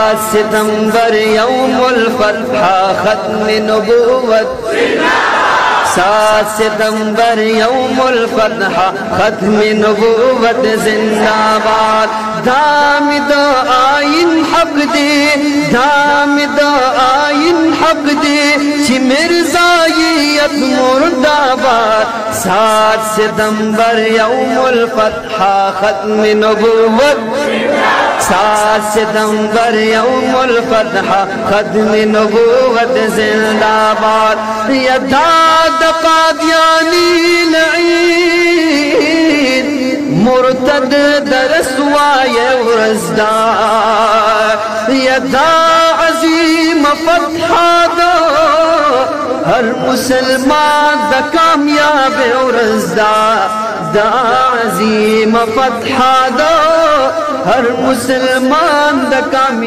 7 सितंबर यौमुल फतह खत्म नबूवत 7 सितंबर यौमुल फतह खत्म नबूवत जिंदाबाद। दामिद आइन हक दे दामिद आइन हक दे ची मिर्ज़ायत मुर्दाबाद। 7 सितंबर यौमुल फतह खत्म नबूवत 7 सितंबर यौमुल फतह खत्म नबूवत जिंदाबाद। यदाद कादियानी लईन मुर्तद दरसवाय रज़दार। यदा अजीम फतह दो हर मुसलमान दा कामयाब रज़दार। दा अजीम फतह दो हर मुसलमान दा कामयाब